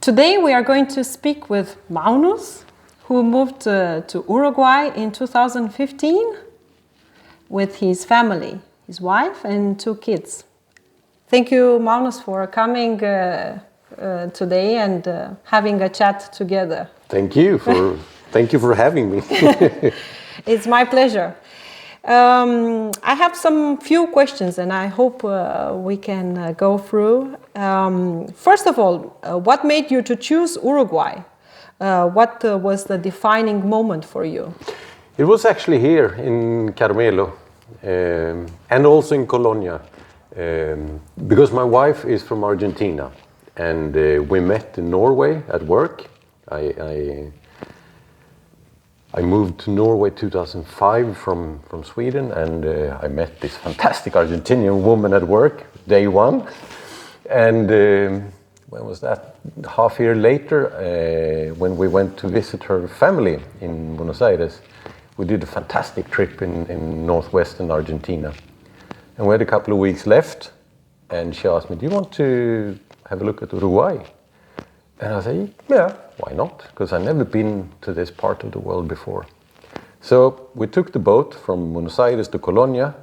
Today we are going to speak with Magnus, who moved to Uruguay in 2015 with his family, his wife and 2 kids. Thank you, Magnus, for coming today and having a chat together. Thank you for having me. It's my pleasure. I have some few questions and I hope we can go through. First of all, what made you to choose Uruguay? What was the defining moment for you? It was actually here in Carmelo and also in Colonia, because my wife is from Argentina and we met in Norway at work. I moved to Norway 2005 from Sweden, and I met this fantastic Argentinian woman at work, day one. And when was that? Half a year later, when we went to visit her family in Buenos Aires, we did a fantastic trip in northwestern Argentina. And we had a couple of weeks left, and she asked me, "Do you want to have a look at Uruguay?" And I said, "Yeah, why not?" Because I've never been to this part of the world before. So we took the boat from Buenos Aires to Colonia,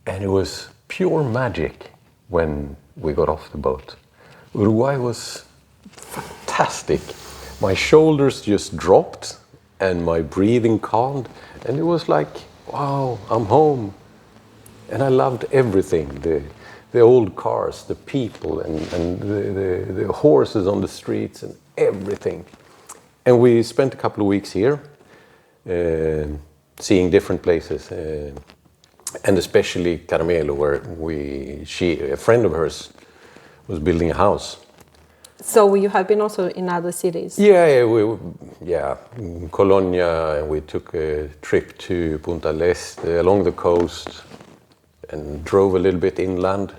and it was pure magic when we got off the boat. Uruguay was fantastic. My shoulders just dropped and my breathing calmed, and it was like, wow, I'm home. And I loved everything. The old cars, the people, and the horses on the streets, and everything. And we spent a couple of weeks here, seeing different places, and especially Carmelo, where a friend of hers was building a house. So you have been also in other cities? Yeah, in Colonia, and we took a trip to Punta del Este along the coast, and drove a little bit inland.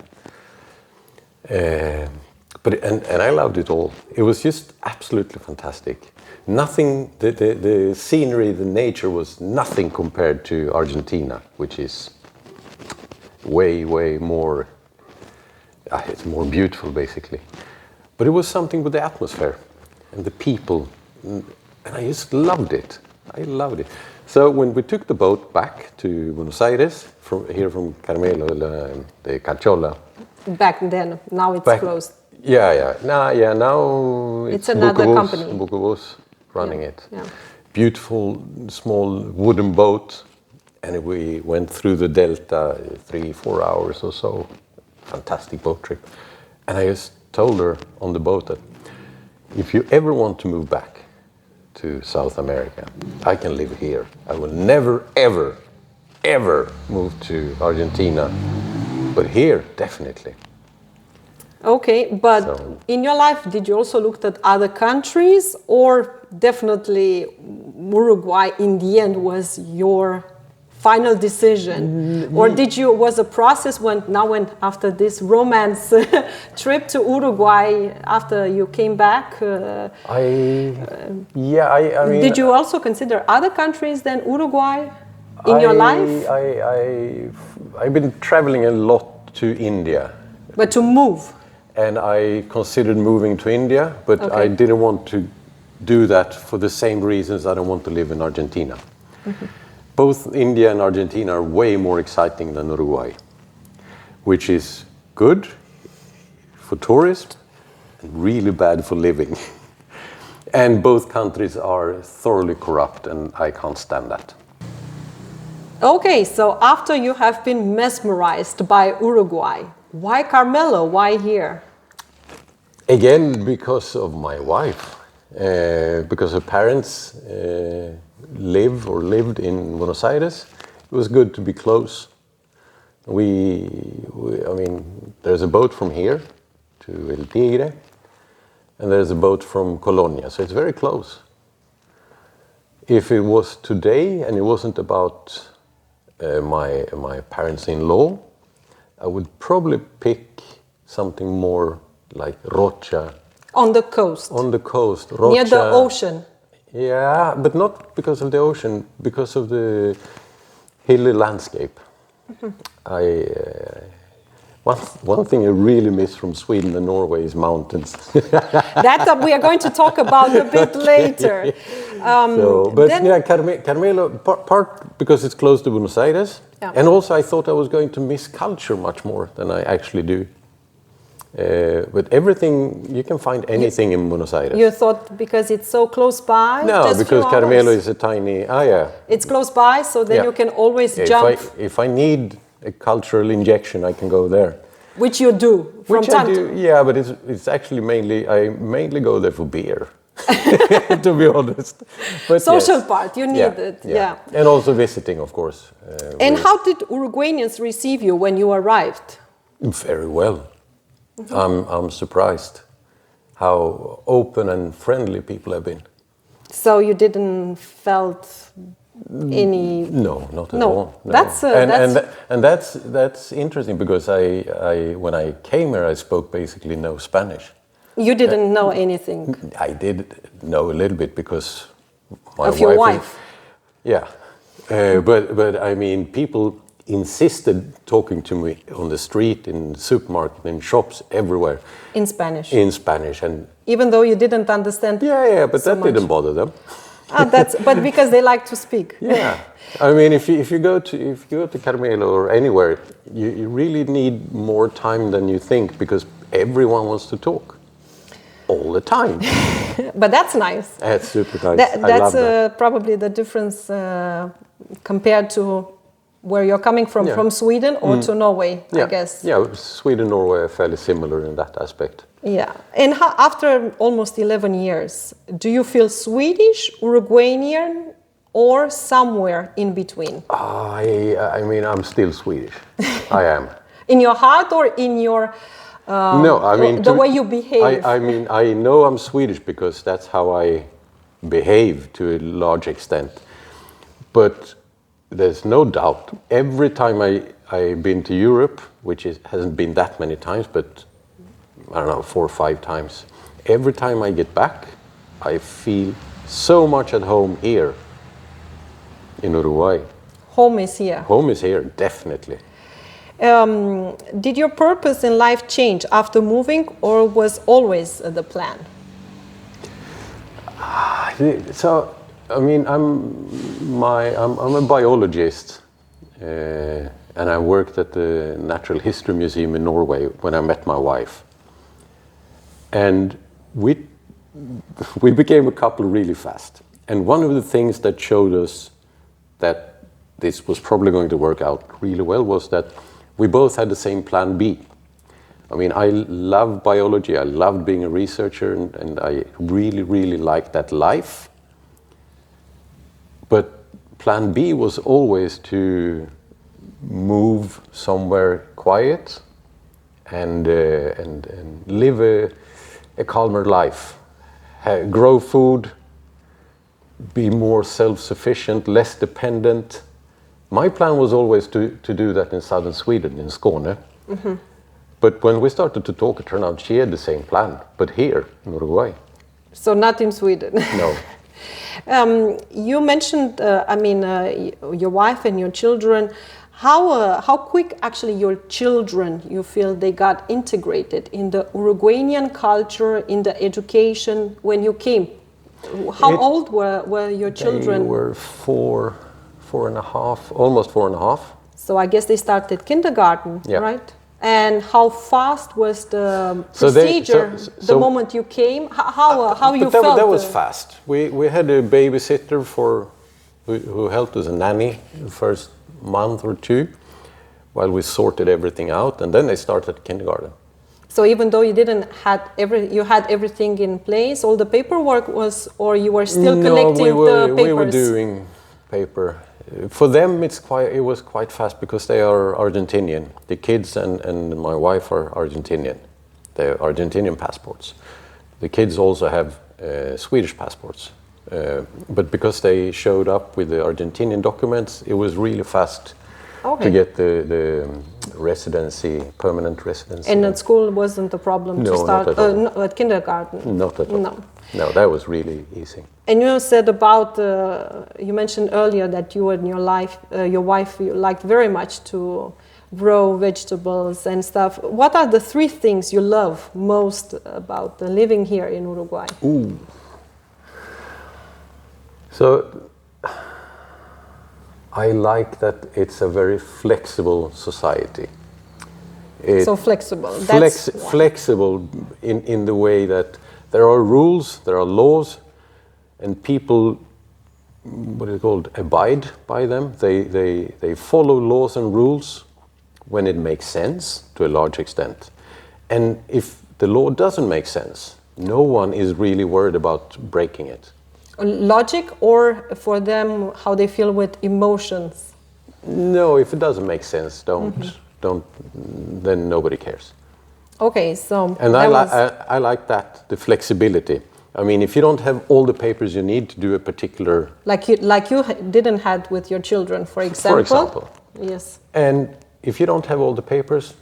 And I loved it all. It was just absolutely fantastic. Nothing, the scenery, the nature was nothing compared to Argentina, which is way more, it's more beautiful basically. But it was something with the atmosphere and the people, and I just loved it. I loved it. So when we took the boat back to Buenos Aires, from Carmelo, the Cachola. Back then, now it's closed. Now it's another company. Bucovos running it. Yeah. Beautiful, small wooden boat, and we went through the delta 3-4 hours or so. Fantastic boat trip. And I just told her on the boat that if you ever want to move back to South America, I can live here. I will never, ever move to Argentina, but here, definitely. Okay, but in your life, did you also look at other countries, or definitely Uruguay in the end was your final decision? Or was a process when after this romance trip to Uruguay, after you came back? I mean, did you also consider other countries than Uruguay in your life? I've been traveling a lot to India. But to move? And I considered moving to India, but I didn't want to do that for the same reasons I don't want to live in Argentina. Mm-hmm. Both India and Argentina are way more exciting than Uruguay, which is good for tourists and really bad for living. And both countries are thoroughly corrupt, and I can't stand that. Okay, so after you have been mesmerized by Uruguay, why Carmelo? Why here? Again, because of my wife. Because her parents lived in Buenos Aires. It was good to be close. I mean, there's a boat from here to El Tigre, and there's a boat from Colonia, so it's very close. If it was today and it wasn't about my parents-in-law, I would probably pick something more like Rocha. On the coast? On the coast. Rocha. Near the ocean? Yeah, but not because of the ocean, because of the hilly landscape. Mm-hmm. One thing I really miss from Sweden and Norway is mountains. That we are going to talk about a bit later. Carmelo, part because it's close to Buenos Aires, and also I thought I was going to miss culture much more than I actually do. But everything, you can find anything in Buenos Aires. You thought because it's so close by? No, because Carmelo is a tiny... It's close by, so then you can always jump. If I need a cultural injection, I can go there. Which you do from time to time. Yeah, but it's actually I mainly go there for beer, to be honest. But social part, you need it, yeah. And also visiting, of course. And how did Uruguayans receive you when you arrived? Very well. I'm surprised how open and friendly people have been. So you didn't felt any? No, not at all. No. That's interesting because I when I came here I spoke basically no Spanish. You didn't know anything. I did know a little bit because your wife. But I mean people insisted talking to me on the street, in the supermarket, in shops, everywhere. In Spanish? In Spanish. And even though you didn't understand? Yeah, but that didn't bother them. But because they like to speak. Yeah. I mean, if you go to Carmelo or anywhere, you really need more time than you think because everyone wants to talk. All the time. But that's nice. That's super nice. That's probably the difference compared to where you're coming from Sweden or to Norway, I guess. Yeah, Sweden and Norway are fairly similar in that aspect. Yeah. And after almost 11 years, do you feel Swedish, Uruguayan, or somewhere in between? I mean, I'm still Swedish. I am. In your heart or in your... no, I mean... the way you behave? I mean, I know I'm Swedish because that's how I behave to a large extent. But... there's no doubt. Every time I've been to Europe, which hasn't been that many times, but I don't know, 4 or 5 times. Every time I get back, I feel so much at home here in Uruguay. Home is here. Home is here, definitely. Did your purpose in life change after moving, or was always the plan? So. I mean, I'm a biologist, and I worked at the Natural History Museum in Norway when I met my wife. And we became a couple really fast. And one of the things that showed us that this was probably going to work out really well was that we both had the same plan B. I mean, I love biology, I loved being a researcher, and I really, really liked that life. But plan B was always to move somewhere quiet and live a calmer life, grow food, be more self-sufficient, less dependent. My plan was always to do that in southern Sweden, in Skåne. Mm-hmm. But when we started to talk, it turned out she had the same plan, but here in Uruguay. So not in Sweden? No. You mentioned, your wife and your children. How quick actually your children, you feel they got integrated in the Uruguayan culture, in the education when you came? How old were your children? They were four and a half, almost 4.5. So I guess they started kindergarten, right? And how fast was the procedure the moment you came? How you felt? That was fast. We had a babysitter who helped us, a nanny, the first month or 2, while we sorted everything out, and then they started kindergarten. So even though you you had everything in place, all the paperwork was, or you were still collecting the papers? We were doing paper. For them, it was quite fast because they are Argentinian. The kids and my wife are Argentinian. They have Argentinian passports. The kids also have Swedish passports. But because they showed up with the Argentinian documents, it was really fast to get the residency, permanent residency. And at school wasn't a problem to start? Not at all. No, at kindergarten? Not at all. No, that was really easy. And you said about, you mentioned earlier that you and your wife, you liked very much to grow vegetables and stuff. What are the 3 things you love most about living here in Uruguay? Ooh. So I like that it's a very flexible society. So flexible. Flexible in the way that there are rules, there are laws, and people, what is it called, abide by them. They follow laws and rules when it makes sense to a large extent. And if the law doesn't make sense, no one is really worried about breaking it. Logic, or for them how they feel with emotions? No, if it doesn't make sense, don't, then nobody cares. Okay, so and I like that, the flexibility. I mean, if you don't have all the papers you need to do a particular... Like you didn't have with your children, for example. For example. Yes. And if you don't have all the papers,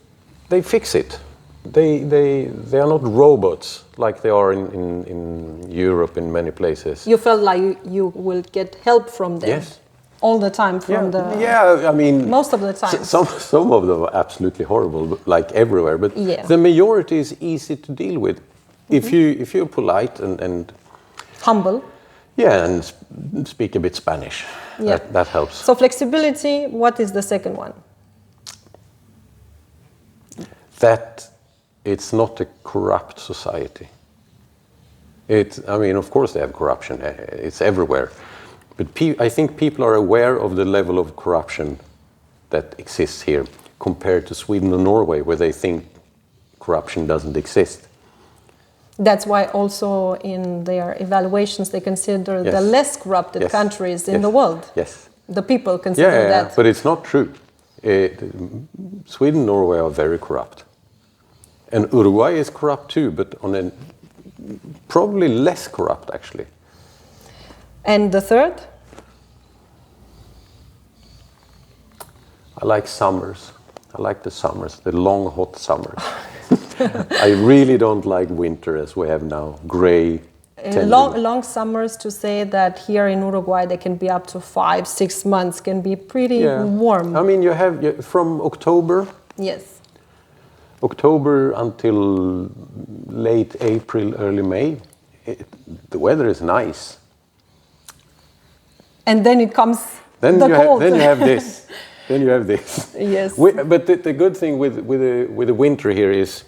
they fix it. They are not robots like they are in Europe in many places. You felt like you will get help from them? Yes. All the time from the... Yeah, I mean... Most of the time. Some of them are absolutely horrible, like everywhere, but the majority is easy to deal with. If you're polite and... Humble. Yeah, and speak a bit Spanish. Yeah. That helps. So flexibility, what is the second one? That it's not a corrupt society. I mean, of course they have corruption. It's everywhere. But I think people are aware of the level of corruption that exists here compared to Sweden and Norway, where they think corruption doesn't exist. That's why also in their evaluations they consider the less corrupted countries in the world. Yes. The people consider that. But it's not true. Sweden and Norway are very corrupt. And Uruguay is corrupt too, but on a probably less corrupt actually. And the third? I like summers. I like the summers, the long hot summers. I really don't like winter as we have now, gray. Long summers, to say that here in Uruguay they can be up to 5-6 months, can be pretty warm. I mean, you have from October. Yes. October until late April, early May, the weather is nice. And then it comes then the cold. Then you have this. Then you have this. Yes. But the good thing with the winter here is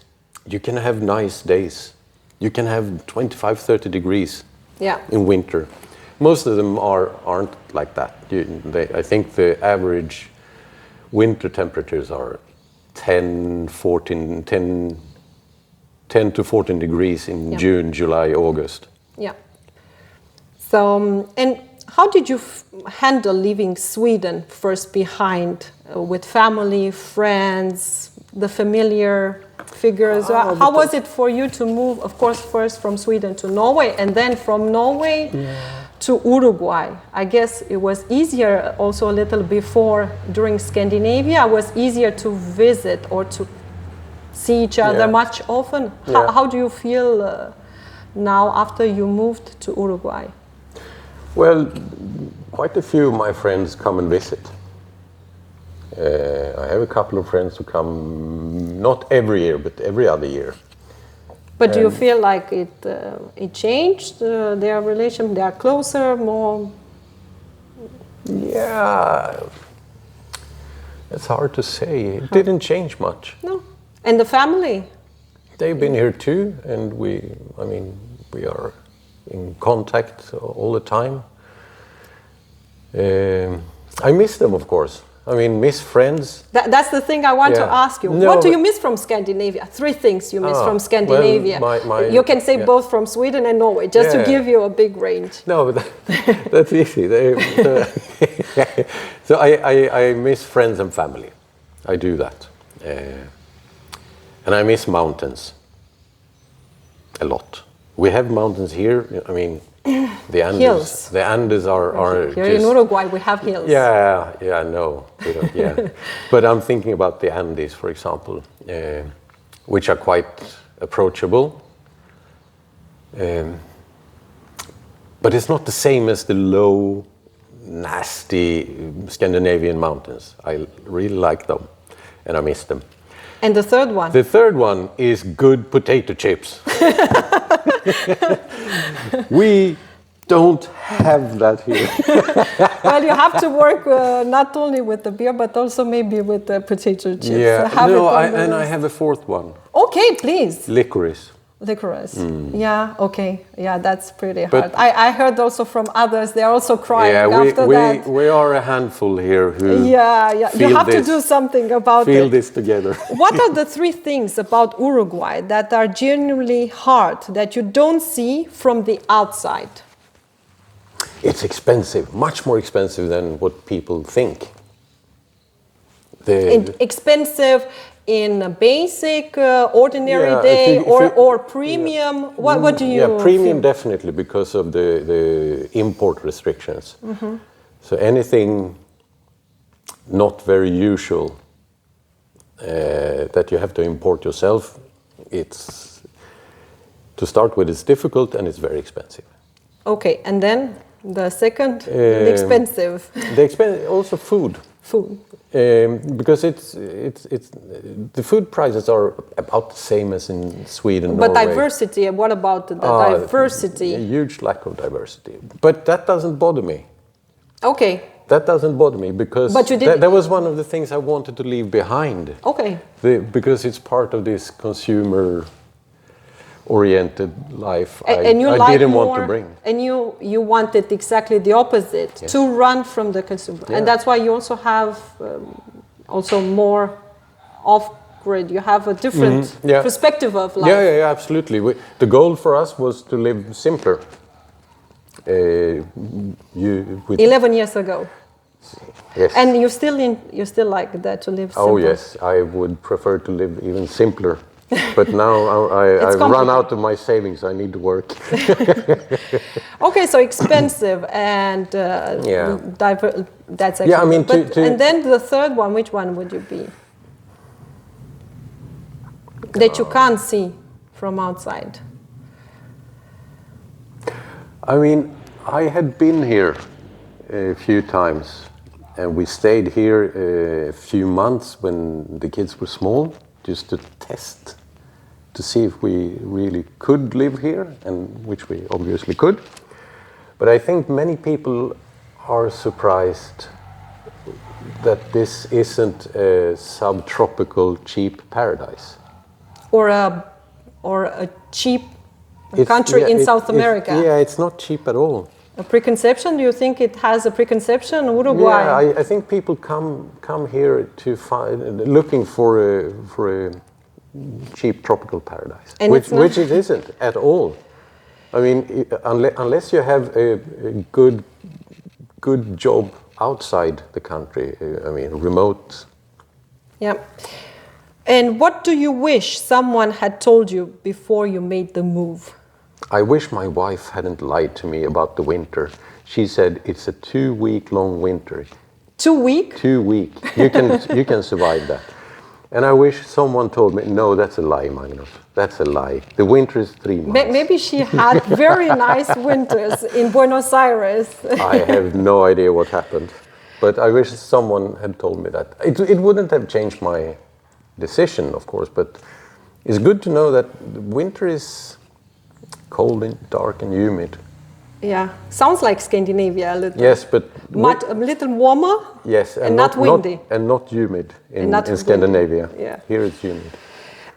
you can have nice days. You can have 25, 30 degrees in winter. Most of them aren't like that. I think the average winter temperatures are 10 to 14 degrees in June, July, August. Yeah. So, and how did you handle leaving Sweden first behind with family, friends, the familiar figures? How was it for you to move, of course, first from Sweden to Norway and then from Norway to Uruguay? I guess it was easier also a little before, during Scandinavia, it was easier to visit or to see each other much often. How do you feel now after you moved to Uruguay? Well, quite a few of my friends come and visit. I have a couple of friends who come not every year, but every other year. But do you feel like it changed their relation? They are closer, more? Yeah, it's hard to say. It didn't change much. No. And the family? They've been here too, and we are in contact all the time. I miss them, of course. I mean, miss friends. That's the thing I want to ask you. What do you miss from Scandinavia? 3 things you miss from Scandinavia. Well, you can say both from Sweden and Norway, just to give you a big range. No, but that's easy. So I miss friends and family. I do that. And I miss mountains a lot. We have mountains here. I mean, the Andes. Hills. The Andes are here in Uruguay. We have hills. Yeah, no, we don't. Yeah, but I'm thinking about the Andes, for example, which are quite approachable. But it's not the same as the low, nasty Scandinavian mountains. I really like them. and I miss them. And the third one? The third one is good potato chips. We don't have that here. Well, you have to work not only with the beer, but also maybe with the potato chips. Yeah, I have a fourth one. Okay, please. Licorice. Licorice. Yeah, okay. Yeah, that's pretty hard. I heard also from others, they're also crying after that. We are a handful here who You have to do something about it. Feel this together. What are the 3 things about Uruguay that are genuinely hard, that you don't see from the outside? It's expensive, much more expensive than what people think. Expensive in a basic, ordinary day, or premium? What do you premium feel? Definitely, because of the import restrictions. So anything not very usual that you have to import yourself, to start with, it's difficult and it's very expensive. Okay, and then the second, the expensive. Also food. Food. Because the food prices are about the same as in Sweden. But Norway. diversity, what about the diversity? A huge lack of diversity. But that doesn't bother me. Okay. That doesn't bother me because that was one of the things I wanted to leave behind. Okay. Because it's part of this consumer-oriented life And you I didn't want to bring. And you wanted exactly the opposite, to run from the consumer. Yeah. And that's why you also have also more off-grid. You have a different perspective of life. Yeah, absolutely. The goal for us was to live simpler. 11 years ago. Yes. And you still like that, to live simpler? Oh yes, I would prefer to live even simpler. But now I've run out of my savings. I need to work. Okay, so expensive and that's actually. Yeah, I mean, and then the third one, which one would you be? That you can't see from outside. I mean, I had been here a few times, and we stayed here a few months when the kids were small, just to test, to see if we really could live here, and which we obviously could. But I think many people are surprised that this isn't a subtropical cheap paradise. Or a cheap country in South America. It's not cheap at all. A preconception? Do you think it has a preconception, Uruguay? Yeah, I think people come here to looking for a cheap tropical paradise, which it isn't at all. I mean, unless you have a good job outside the country, I mean, remote. Yeah. And what do you wish someone had told you before you made the move? I wish my wife hadn't lied to me about the winter. She said it's a 2-week-long winter. 2 weeks? 2 weeks. You can survive that. And I wish someone told me, no, that's a lie, Magnus. That's a lie. The winter is 3 months. Maybe she had very nice winters in Buenos Aires. I have no idea what happened. But I wish someone had told me that. It wouldn't have changed my decision, of course, but it's good to know that winter is cold and dark and humid. Yeah, sounds like Scandinavia a little. Yes, but a little warmer. Yes, and not windy. Not humid in Scandinavia. Yeah. Here it's humid.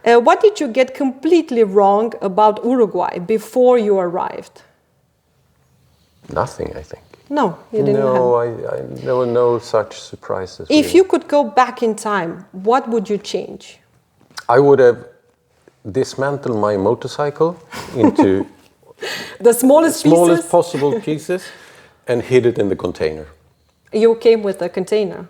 What did you get completely wrong about Uruguay before you arrived? Nothing, I think. No, you didn't have. There were no such surprises. If you could go back in time, what would you change? I would have dismantled my motorcycle into the smallest possible pieces and hid it in the container. You came with a container.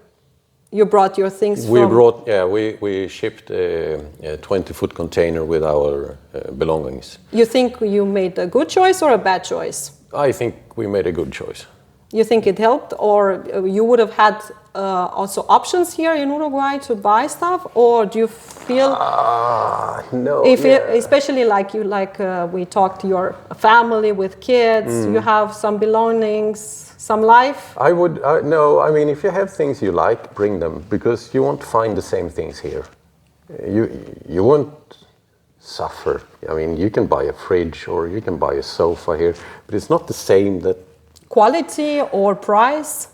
You brought your things we shipped a 20-foot container with our belongings. You think you made a good choice or a bad choice? I think we made a good choice. You think it helped, or you would have had also options here in Uruguay to buy stuff, or do you feel no, especially like we talked, your family with kids, you have some belongings, some life? I would no. I mean, if you have things you like, bring them, because you won't find the same things here. You won't suffer. I mean, you can buy a fridge or you can buy a sofa here, but it's not the same that Quality or price?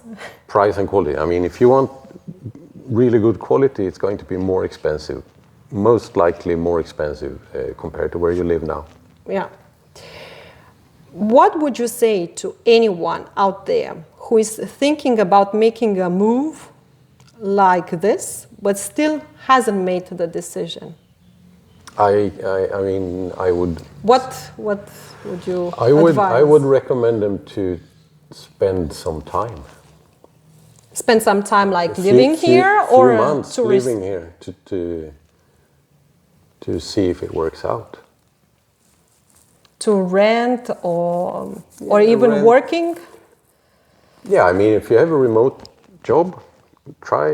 price and quality. I mean, if you want really good quality, it's going to be more expensive, most likely more expensive compared to where you live now. Yeah. What would you say to anyone out there who is thinking about making a move like this, but still hasn't made the decision? I mean, I would. What would you advise? I would recommend them to spend some time. Spend some time, like living here, few or months to living here to see if it works out. To rent or even rent. working? Yeah, I mean, if you have a remote job, try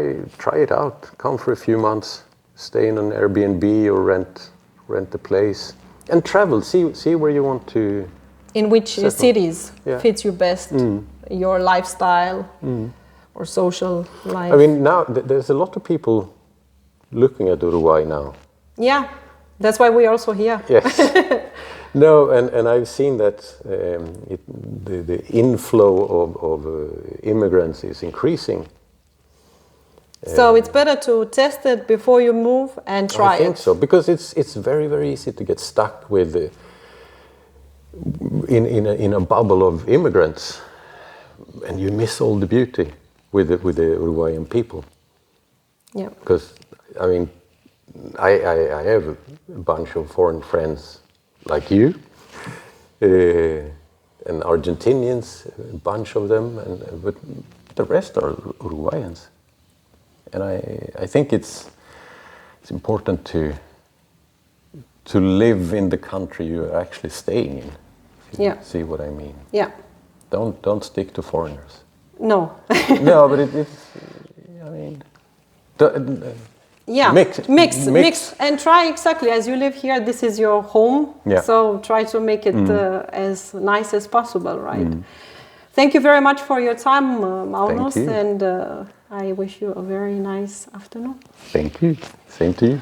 it out. Come for a few months, stay in an Airbnb or rent a place, and travel. See where you want to. In which cities Yeah. fits you best, your lifestyle or social life? I mean, now there's a lot of people looking at Uruguay now. Yeah, that's why we're also here. Yes. No, and I've seen that the inflow of immigrants is increasing. So it's better to test it before you move and try I think it. so, because it's very, very easy to get stuck with in a bubble of immigrants, and you miss all the beauty with the Uruguayan people. Yeah. Because I mean, I have a bunch of foreign friends like you, and Argentinians, a bunch of them, but the rest are Uruguayans. And I think it's important to live in the country you're actually staying in. If you Yeah. see what I mean. Yeah. Don't stick to foreigners. No. No, but it's. I mean. Yeah. Mix and try exactly as you live here. This is your home. Yeah. So try to make it as nice as possible, right? Thank you very much for your time, Magnus, Thank you. and I wish you a very nice afternoon. Thank you. Same to you.